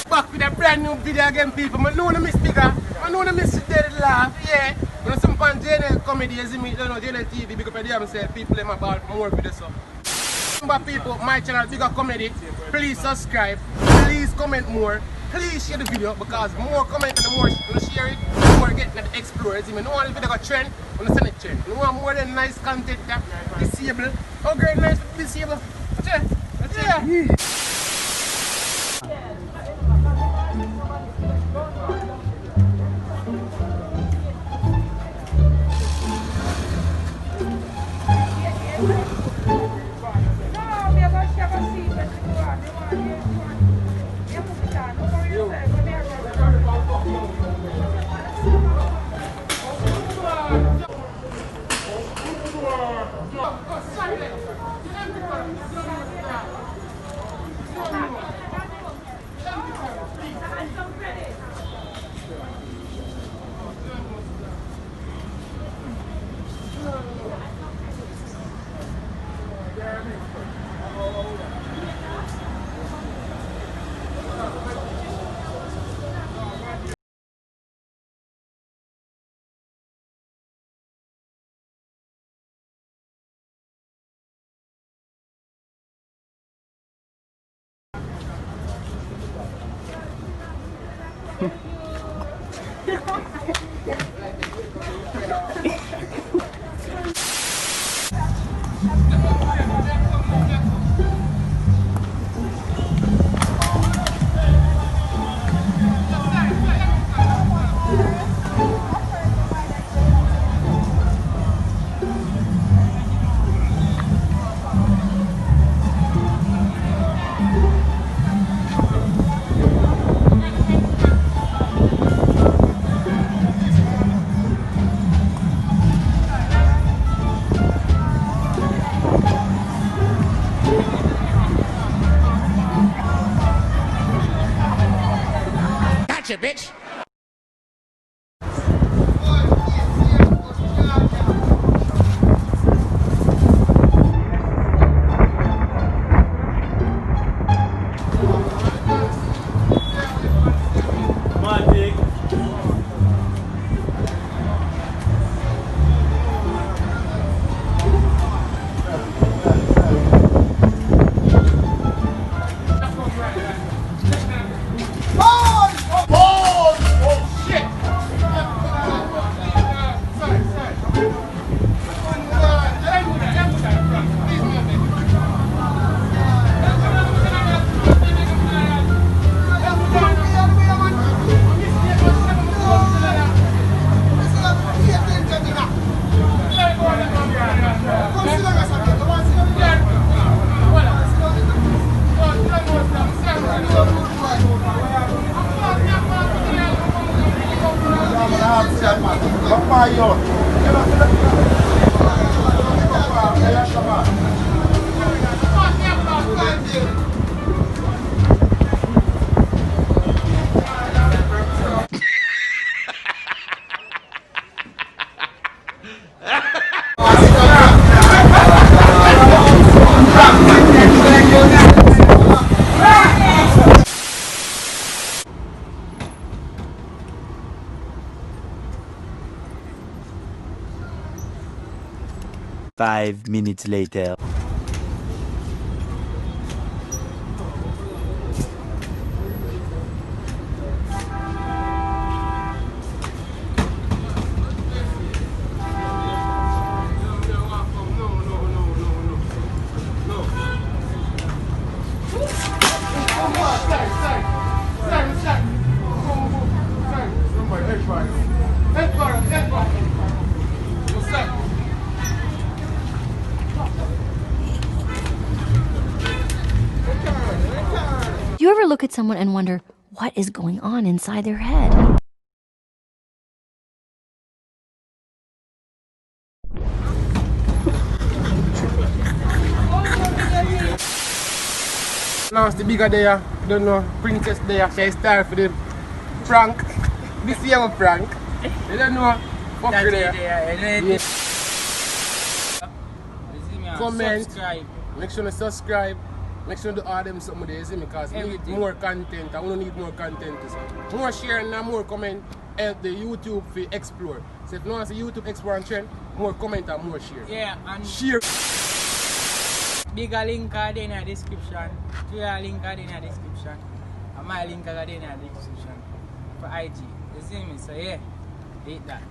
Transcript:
Back with a brand new video again, people. I know I miss bigger. I know I miss dead laugh, yeah. When I some pan JNL comedy, you see me, you know, JNL TV, big up at them say people them about more videos. So. Remember people, my channel Bigger Comedy. Please subscribe. Please comment more. Please share the video because more comment and the more you share it, the more getting the explorers. You know all the video got trend, you send it trend. You want more than nice content that disable. Oh great nice disable. Yeah. Gotcha, bitch. Five minutes later. Do you ever look at someone and wonder What is going on inside their head? Now it's the bigger there, you don't know, princess there, she start for the prank. This year a prank. You don't know, fuck you there. Yeah. Comment, subscribe. make sure to subscribe, make sure to do all them something there, you see me, because we need more content, and we don't need more content. So. More sharing and more comment help the YouTube to explore. So if you want to see YouTube explore and trend, more comment and more share. Yeah, and Share. bigger link are there in the description. Twitter link are there in the description. And my link are there in the description for IG. You see me? So yeah, hit that.